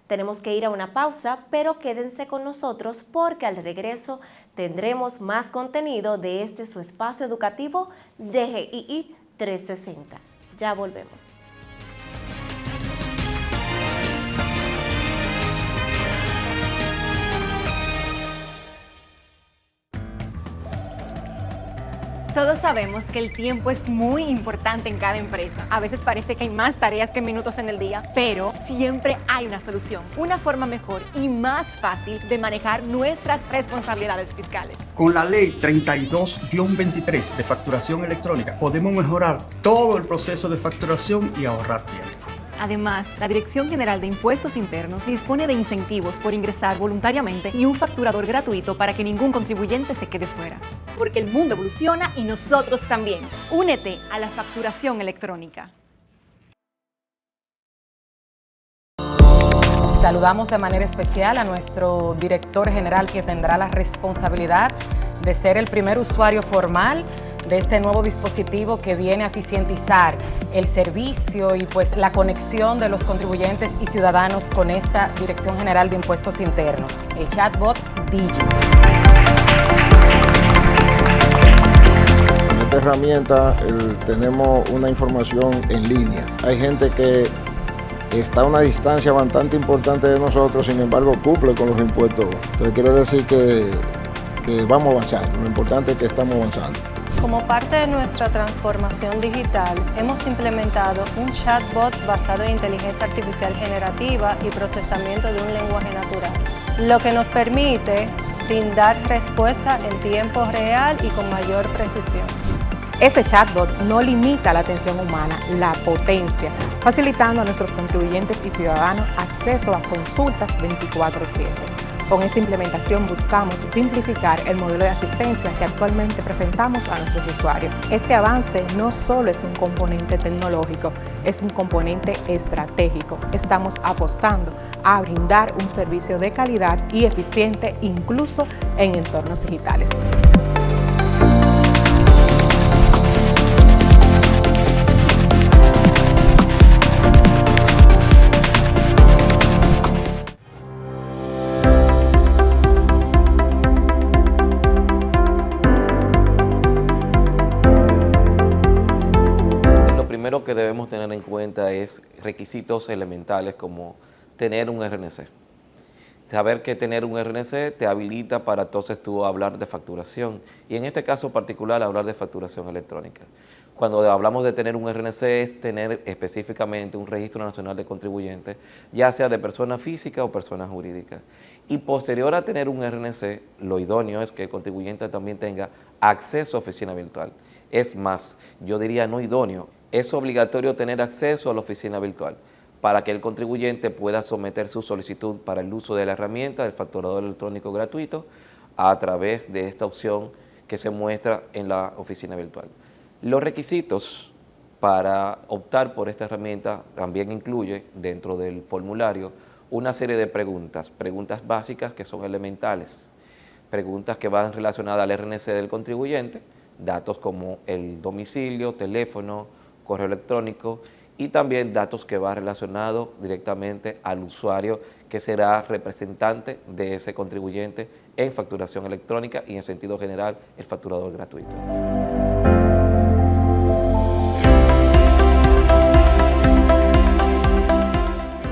Tenemos que ir a una pausa, pero quédense con nosotros porque al regreso tendremos más contenido de este su espacio educativo DGI 360. Ya volvemos. Todos sabemos que el tiempo es muy importante en cada empresa. A veces parece que hay más tareas que minutos en el día, pero siempre hay una solución, una forma mejor y más fácil de manejar nuestras responsabilidades fiscales. Con la ley 32-23 de facturación electrónica podemos mejorar todo el proceso de facturación y ahorrar tiempo. Además, la Dirección General de Impuestos Internos dispone de incentivos por ingresar voluntariamente y un facturador gratuito para que ningún contribuyente se quede fuera. Porque el mundo evoluciona y nosotros también. Únete a la facturación electrónica. Saludamos de manera especial a nuestro director general, que tendrá la responsabilidad de ser el primer usuario formal de este nuevo dispositivo que viene a eficientizar el servicio y pues la conexión de los contribuyentes y ciudadanos con esta Dirección General de Impuestos Internos, el chatbot Digi. En esta herramienta tenemos una información en línea. Hay gente que está a una distancia bastante importante de nosotros, sin embargo cumple con los impuestos. Entonces quiere decir que vamos avanzando, lo importante es que estamos avanzando. Como parte de nuestra transformación digital, hemos implementado un chatbot basado en inteligencia artificial generativa y procesamiento de un lenguaje natural, lo que nos permite brindar respuesta en tiempo real y con mayor precisión. Este chatbot no limita la atención humana, la potencia, facilitando a nuestros contribuyentes y ciudadanos acceso a consultas 24/7. Con esta implementación buscamos simplificar el modelo de asistencia que actualmente presentamos a nuestros usuarios. Este avance no solo es un componente tecnológico, es un componente estratégico. Estamos apostando a brindar un servicio de calidad y eficiente incluso en entornos digitales. Lo que debemos tener en cuenta es requisitos elementales como tener un RNC. saber que tener un RNC te habilita para entonces tú hablar de facturación y en este caso particular hablar de facturación electrónica. Cuando hablamos de tener un RNC es tener específicamente un registro nacional de contribuyentes, ya sea de persona física o persona jurídica. Y posterior a tener un RNC, lo idóneo es que el contribuyente también tenga acceso a oficina virtual. Es más, yo diría no idóneo, es obligatorio tener acceso a la oficina virtual para que el contribuyente pueda someter su solicitud para el uso de la herramienta del facturador electrónico gratuito a través de esta opción que se muestra en la oficina virtual. Los requisitos para optar por esta herramienta también incluye dentro del formulario una serie de preguntas básicas que son elementales, preguntas que van relacionadas al RNC del contribuyente, datos como el domicilio, teléfono, correo electrónico, y también datos que van relacionados directamente al usuario que será representante de ese contribuyente en facturación electrónica y en sentido general el facturador gratuito.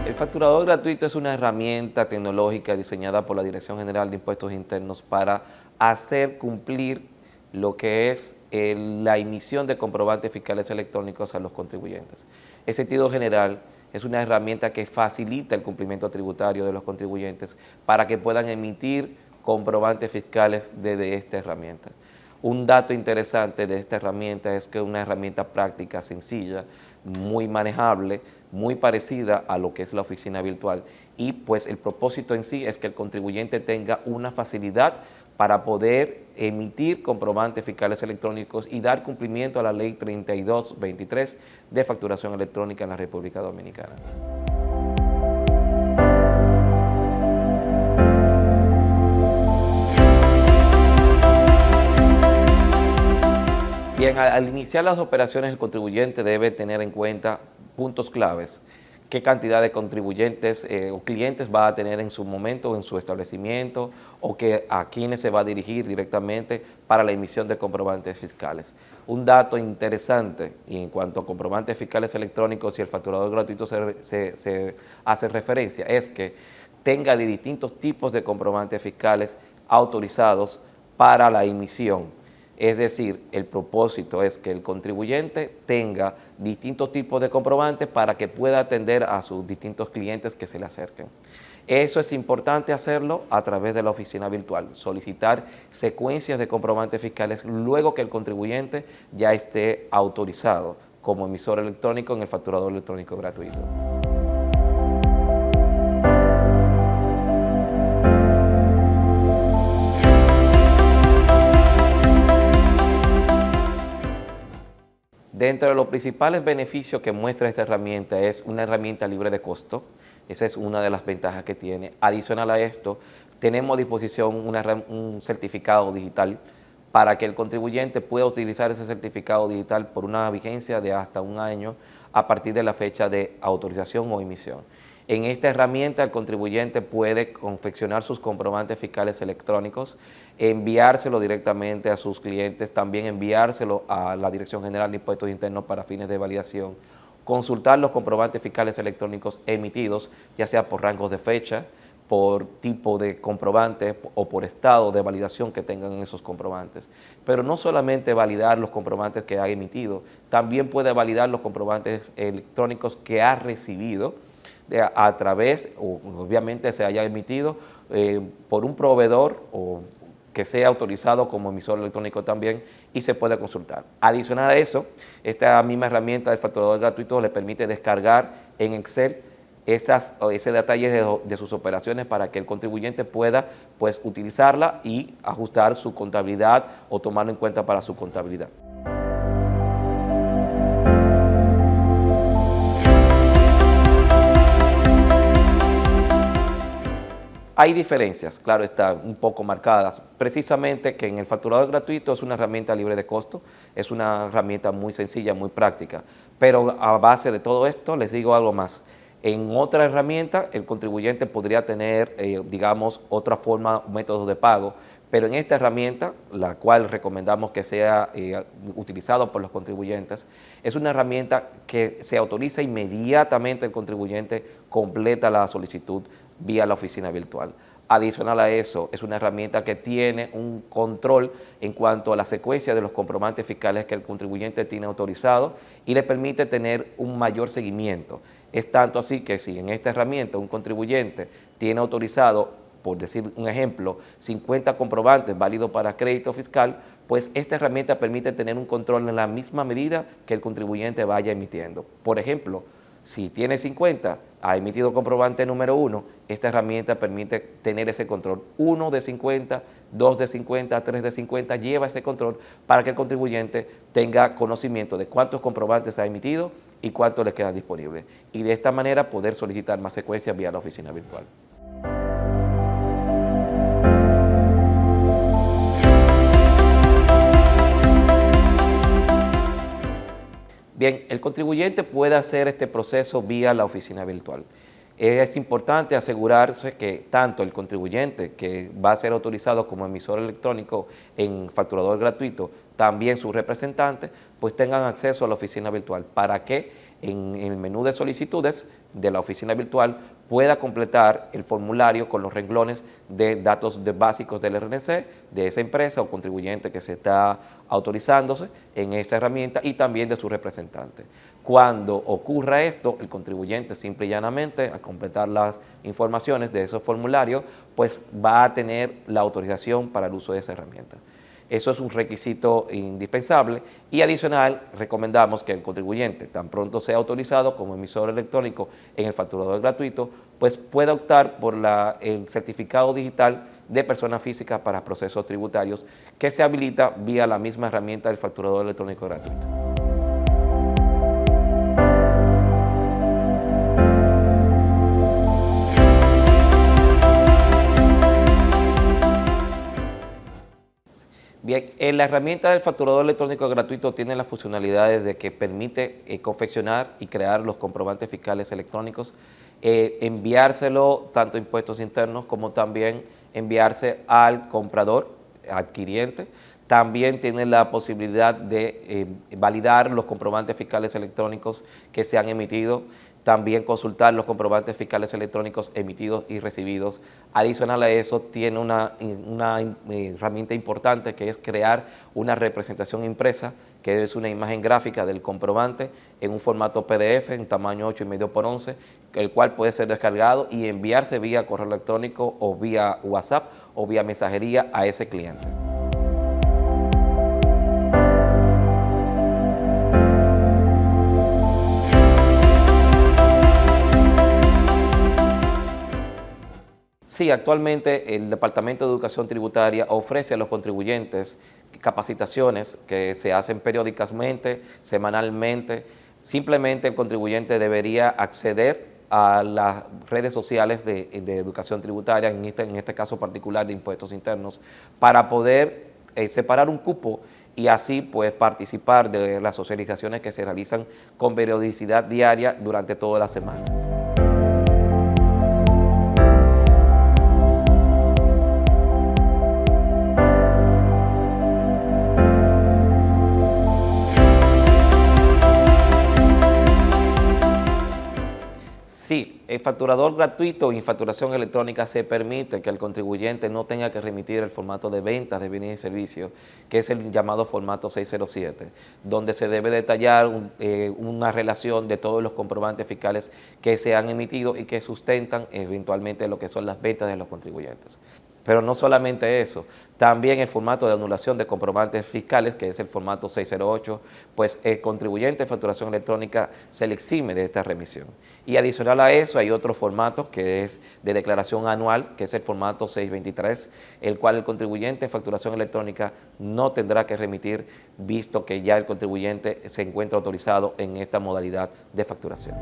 El facturador gratuito es una herramienta tecnológica diseñada por la Dirección General de Impuestos Internos para hacer cumplir lo que es la emisión de comprobantes fiscales electrónicos a los contribuyentes. En sentido general, es una herramienta que facilita el cumplimiento tributario de los contribuyentes para que puedan emitir comprobantes fiscales desde esta herramienta. Un dato interesante de esta herramienta es que es una herramienta práctica, sencilla, muy manejable, muy parecida a lo que es la oficina virtual y pues el propósito en sí es que el contribuyente tenga una facilidad para poder emitir comprobantes fiscales electrónicos y dar cumplimiento a la Ley 3223 de facturación electrónica en la República Dominicana. Bien, al iniciar las operaciones el contribuyente debe tener en cuenta puntos claves. Qué cantidad de contribuyentes o clientes va a tener en su momento, en su establecimiento, o a quiénes se va a dirigir directamente para la emisión de comprobantes fiscales. Un dato interesante, y en cuanto a comprobantes fiscales electrónicos y el facturador gratuito se hace referencia, es que tenga de distintos tipos de comprobantes fiscales autorizados para la emisión. Es decir, el propósito es que el contribuyente tenga distintos tipos de comprobantes para que pueda atender a sus distintos clientes que se le acerquen. Eso es importante hacerlo a través de la oficina virtual, solicitar secuencias de comprobantes fiscales luego que el contribuyente ya esté autorizado como emisor electrónico en el facturador electrónico gratuito. Dentro de los principales beneficios que muestra esta herramienta es una herramienta libre de costo. Esa es una de las ventajas que tiene. Adicional a esto, tenemos a disposición un certificado digital para que el contribuyente pueda utilizar ese certificado digital por una vigencia de hasta un año a partir de la fecha de autorización o emisión. En esta herramienta el contribuyente puede confeccionar sus comprobantes fiscales electrónicos, enviárselo directamente a sus clientes, también enviárselo a la Dirección General de Impuestos Internos para fines de validación, consultar los comprobantes fiscales electrónicos emitidos, ya sea por rangos de fecha, por tipo de comprobante o por estado de validación que tengan esos comprobantes. Pero no solamente validar los comprobantes que ha emitido, también puede validar los comprobantes electrónicos que ha recibido a través, o obviamente se haya emitido por un proveedor o que sea autorizado como emisor electrónico también y se puede consultar. Adicional a eso, esta misma herramienta del facturador gratuito le permite descargar en Excel ese detalle de sus operaciones para que el contribuyente pueda pues, utilizarla y ajustar su contabilidad o tomarlo en cuenta para su contabilidad. Hay diferencias, claro está, un poco marcadas, precisamente que en el facturador gratuito es una herramienta libre de costo, es una herramienta muy sencilla, muy práctica, pero a base de todo esto les digo algo más. En otra herramienta el contribuyente podría tener, digamos, otra forma, métodos de pago, pero en esta herramienta, la cual recomendamos que sea utilizada por los contribuyentes, es una herramienta que se autoriza inmediatamente el contribuyente, completa la solicitud, vía la oficina virtual. Adicional a eso, es una herramienta que tiene un control en cuanto a la secuencia de los comprobantes fiscales que el contribuyente tiene autorizado y le permite tener un mayor seguimiento. Es tanto así que si en esta herramienta un contribuyente tiene autorizado, por decir un ejemplo, 50 comprobantes válidos para crédito fiscal, pues esta herramienta permite tener un control en la misma medida que el contribuyente vaya emitiendo. Por ejemplo, si tiene 50, ha emitido comprobante número 1, esta herramienta permite tener ese control. 1 de 50, 2 de 50, 3 de 50, lleva ese control para que el contribuyente tenga conocimiento de cuántos comprobantes ha emitido y cuántos le quedan disponibles. Y de esta manera poder solicitar más secuencias vía la oficina virtual. Bien, el contribuyente puede hacer este proceso vía la oficina virtual. Es importante asegurarse que tanto el contribuyente que va a ser autorizado como emisor electrónico en facturador gratuito, también sus representantes, pues tengan acceso a la oficina virtual para que en el menú de solicitudes de la oficina virtual pueda completar el formulario con los renglones de datos básicos del RNC, de esa empresa o contribuyente que se está autorizándose en esa herramienta y también de su representante. Cuando ocurra esto, el contribuyente simple y llanamente, al completar las informaciones de esos formularios, pues va a tener la autorización para el uso de esa herramienta. Eso es un requisito indispensable y adicional recomendamos que el contribuyente, tan pronto sea autorizado como emisor electrónico en el facturador gratuito, pues pueda optar por el certificado digital de persona física para procesos tributarios que se habilita vía la misma herramienta del facturador electrónico gratuito. Bien, la herramienta del facturador electrónico gratuito tiene las funcionalidades de que permite confeccionar y crear los comprobantes fiscales electrónicos, enviárselo tanto a impuestos internos como también enviarse al comprador, adquiriente. También tiene la posibilidad de validar los comprobantes fiscales electrónicos que se han emitido, también consultar los comprobantes fiscales electrónicos emitidos y recibidos. Adicional a eso, tiene una herramienta importante que es crear una representación impresa, que es una imagen gráfica del comprobante en un formato PDF en tamaño 8,5 por 11, el cual puede ser descargado y enviarse vía correo electrónico o vía WhatsApp o vía mensajería a ese cliente. Sí, actualmente el Departamento de Educación Tributaria ofrece a los contribuyentes capacitaciones que se hacen periódicamente, semanalmente. Simplemente el contribuyente debería acceder a las redes sociales de educación tributaria, en este caso particular de impuestos internos, para poder separar un cupo y así pues participar de las socializaciones que se realizan con periodicidad diaria durante toda la semana. Sí, el facturador gratuito y facturación electrónica se permite que el contribuyente no tenga que remitir el formato de ventas de bienes y servicios, que es el llamado formato 607, donde se debe detallar una relación de todos los comprobantes fiscales que se han emitido y que sustentan eventualmente lo que son las ventas de los contribuyentes. Pero no solamente eso, también el formato de anulación de comprobantes fiscales, que es el formato 608, pues el contribuyente de facturación electrónica se le exime de esta remisión. Y adicional a eso hay otro formato que es de declaración anual, que es el formato 623, el cual el contribuyente de facturación electrónica no tendrá que remitir, visto que ya el contribuyente se encuentra autorizado en esta modalidad de facturación.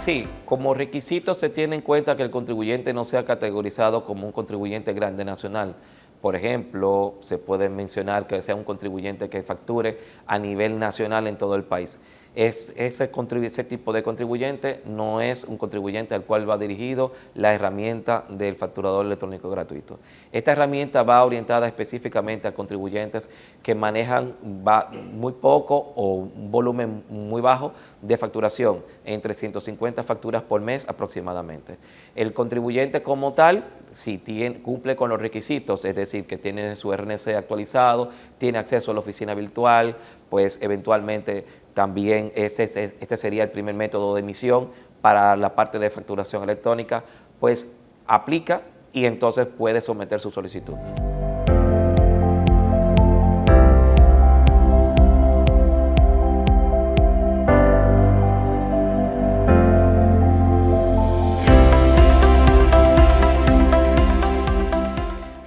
Sí, como requisito se tiene en cuenta que el contribuyente no sea categorizado como un contribuyente grande nacional. Por ejemplo, se puede mencionar que sea un contribuyente que facture a nivel nacional en todo el país. ese tipo de contribuyente no es un contribuyente al cual va dirigido la herramienta del facturador electrónico gratuito. Esta herramienta va orientada específicamente a contribuyentes que manejan muy poco o un volumen muy bajo de facturación, entre 150 facturas por mes aproximadamente. El contribuyente como tal, si cumple con los requisitos, es decir, que tiene su RNC actualizado, tiene acceso a la oficina virtual, pues eventualmente también este sería el primer método de emisión para la parte de facturación electrónica, pues aplica y entonces puede someter su solicitud.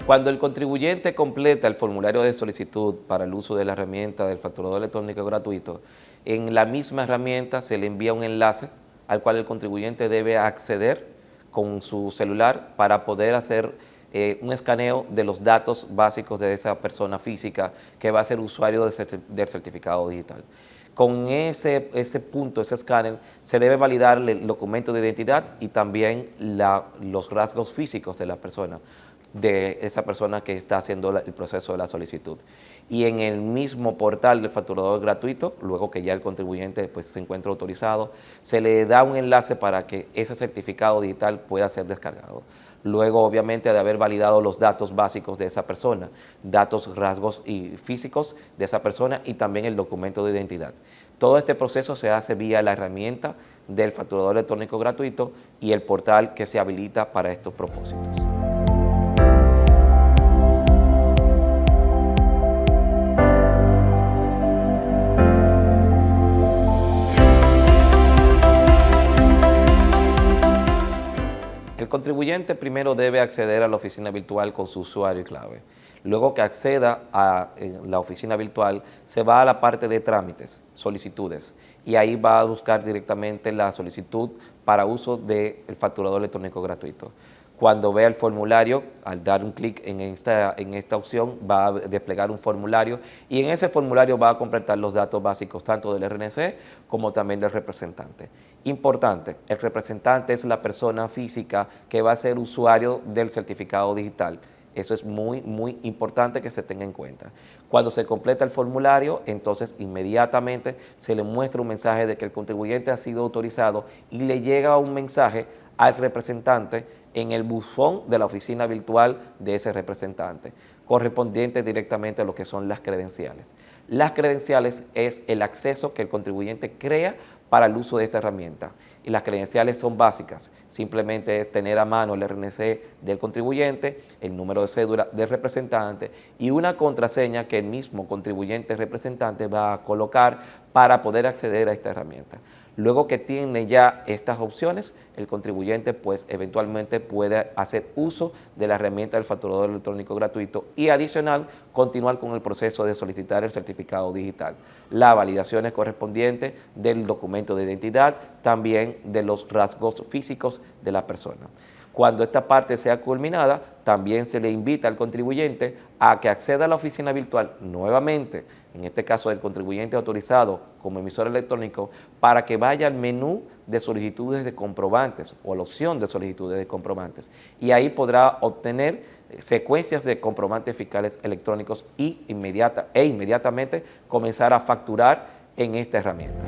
Cuando el contribuyente completa el formulario de solicitud para el uso de la herramienta del facturador electrónico gratuito, en la misma herramienta se le envía un enlace al cual el contribuyente debe acceder con su celular para poder hacer un escaneo de los datos básicos de esa persona física que va a ser usuario del certificado digital. Con ese punto, ese escáner, se debe validar el documento de identidad y también los rasgos físicos de la persona, de esa persona que está haciendo el proceso de la solicitud. Y en el mismo portal del facturador gratuito, luego que ya el contribuyente pues, se encuentra autorizado, se le da un enlace para que ese certificado digital pueda ser descargado. Luego, obviamente, de haber validado los datos básicos de esa persona, datos, rasgos y físicos de esa persona y también el documento de identidad. Todo este proceso se hace vía la herramienta del facturador electrónico gratuito y el portal que se habilita para estos propósitos. El contribuyente primero debe acceder a la oficina virtual con su usuario y clave. Luego que acceda a la oficina virtual, se va a la parte de trámites, solicitudes, y ahí va a buscar directamente la solicitud para uso del facturador electrónico gratuito. Cuando vea el formulario, al dar un clic en esta opción, va a desplegar un formulario y en ese formulario va a completar los datos básicos tanto del RNC como también del representante. Importante, el representante es la persona física que va a ser usuario del certificado digital. Eso es muy, muy importante que se tenga en cuenta. Cuando se completa el formulario, entonces inmediatamente se le muestra un mensaje de que el contribuyente ha sido autorizado y le llega un mensaje al representante en el buzón de la oficina virtual de ese representante, correspondiente directamente a lo que son las credenciales. Las credenciales es el acceso que el contribuyente crea para el uso de esta herramienta. Y las credenciales son básicas, simplemente es tener a mano el RNC del contribuyente, el número de cédula del representante y una contraseña que el mismo contribuyente representante va a colocar para poder acceder a esta herramienta. Luego que tiene ya estas opciones, el contribuyente pues eventualmente puede hacer uso de la herramienta del facturador electrónico gratuito y adicional continuar con el proceso de solicitar el certificado digital. Las validaciones correspondientes del documento de identidad, también de los rasgos físicos de la persona. Cuando esta parte sea culminada, también se le invita al contribuyente a que acceda a la oficina virtual nuevamente, en este caso del contribuyente autorizado como emisor electrónico, para que vaya al menú de solicitudes de comprobantes o a la opción de solicitudes de comprobantes. Y ahí podrá obtener secuencias de comprobantes fiscales electrónicos y inmediatamente comenzar a facturar en esta herramienta.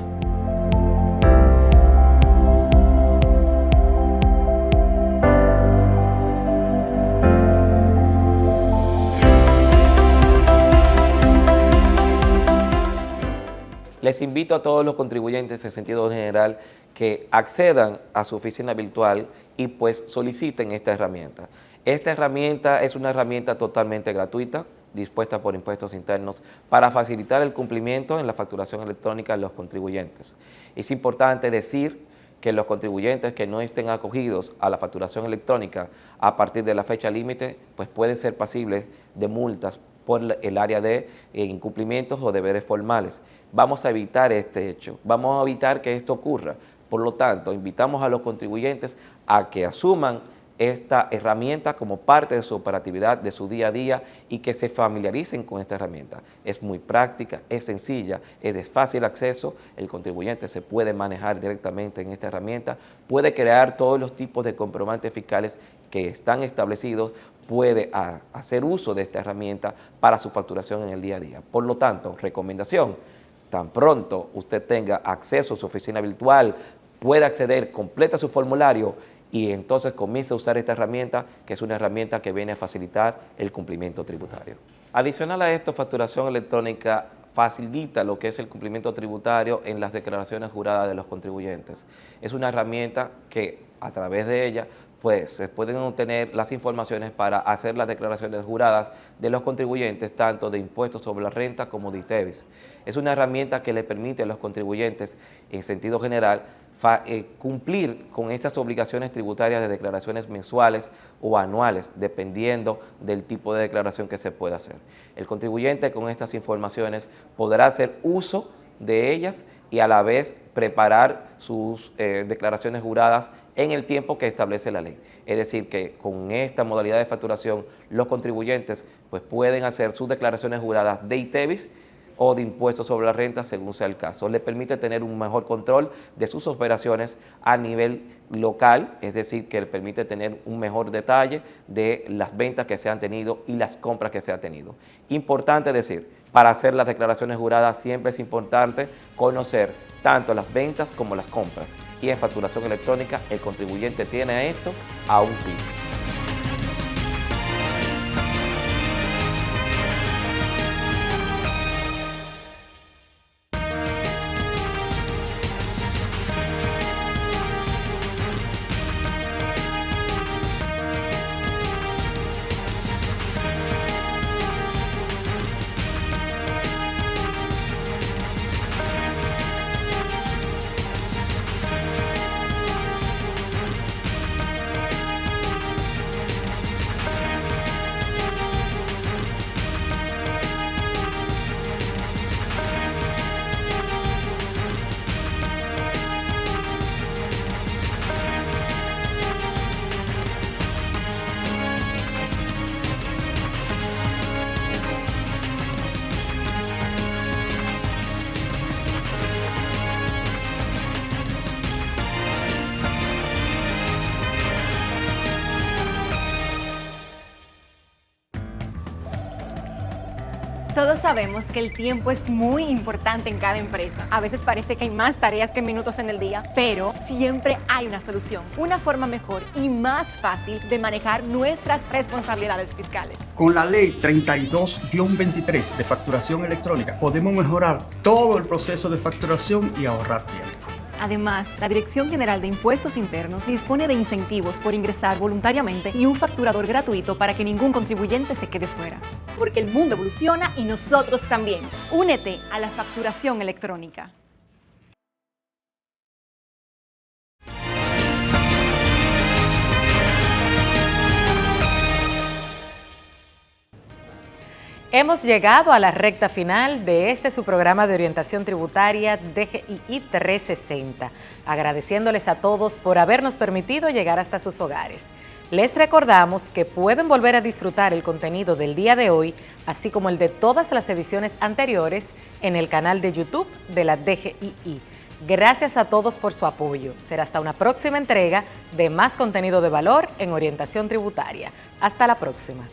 Les invito a todos los contribuyentes en sentido general que accedan a su oficina virtual y pues soliciten esta herramienta. Esta herramienta es una herramienta totalmente gratuita, dispuesta por Impuestos Internos para facilitar el cumplimiento en la facturación electrónica de los contribuyentes. Es importante decir que los contribuyentes que no estén acogidos a la facturación electrónica a partir de la fecha límite, pues pueden ser pasibles de multas por el área de incumplimientos o deberes formales. Vamos a evitar este hecho, vamos a evitar que esto ocurra. Por lo tanto, invitamos a los contribuyentes a que asuman esta herramienta como parte de su operatividad, de su día a día, y que se familiaricen con esta herramienta. Es muy práctica, es sencilla, es de fácil acceso, el contribuyente se puede manejar directamente en esta herramienta, puede crear todos los tipos de comprobantes fiscales que están establecidos, puede hacer uso de esta herramienta para su facturación en el día a día. Por lo tanto, recomendación, tan pronto usted tenga acceso a su oficina virtual, puede acceder, completa su formulario y entonces comience a usar esta herramienta, que es una herramienta que viene a facilitar el cumplimiento tributario. Adicional a esto, facturación electrónica facilita lo que es el cumplimiento tributario en las declaraciones juradas de los contribuyentes. Es una herramienta que a través de ella pues se pueden obtener las informaciones para hacer las declaraciones juradas de los contribuyentes, tanto de impuestos sobre la renta como de ITEVIS. Es una herramienta que le permite a los contribuyentes, en sentido general, cumplir con esas obligaciones tributarias de declaraciones mensuales o anuales, dependiendo del tipo de declaración que se pueda hacer. El contribuyente con estas informaciones podrá hacer uso de ellas y a la vez preparar sus declaraciones juradas en el tiempo que establece la ley. Es decir, que con esta modalidad de facturación los contribuyentes pues, pueden hacer sus declaraciones juradas de ITEVIS o de impuestos sobre la renta según sea el caso. Le permite tener un mejor control de sus operaciones a nivel local, es decir, que le permite tener un mejor detalle de las ventas que se han tenido y las compras que se han tenido. Importante decir, para hacer las declaraciones juradas siempre es importante conocer tanto las ventas como las compras. Y en facturación electrónica el contribuyente tiene esto a un clic. Todos sabemos que el tiempo es muy importante en cada empresa. A veces parece que hay más tareas que minutos en el día, pero siempre hay una solución, una forma mejor y más fácil de manejar nuestras responsabilidades fiscales. Con la ley 32-23 de facturación electrónica podemos mejorar todo el proceso de facturación y ahorrar tiempo. Además, la Dirección General de Impuestos Internos dispone de incentivos por ingresar voluntariamente y un facturador gratuito para que ningún contribuyente se quede fuera. Porque el mundo evoluciona y nosotros también. Únete a la facturación electrónica. Hemos llegado a la recta final de su programa de orientación tributaria DGII 360, agradeciéndoles a todos por habernos permitido llegar hasta sus hogares. Les recordamos que pueden volver a disfrutar el contenido del día de hoy, así como el de todas las ediciones anteriores, en el canal de YouTube de la DGII. Gracias a todos por su apoyo. Será hasta una próxima entrega de más contenido de valor en orientación tributaria. Hasta la próxima.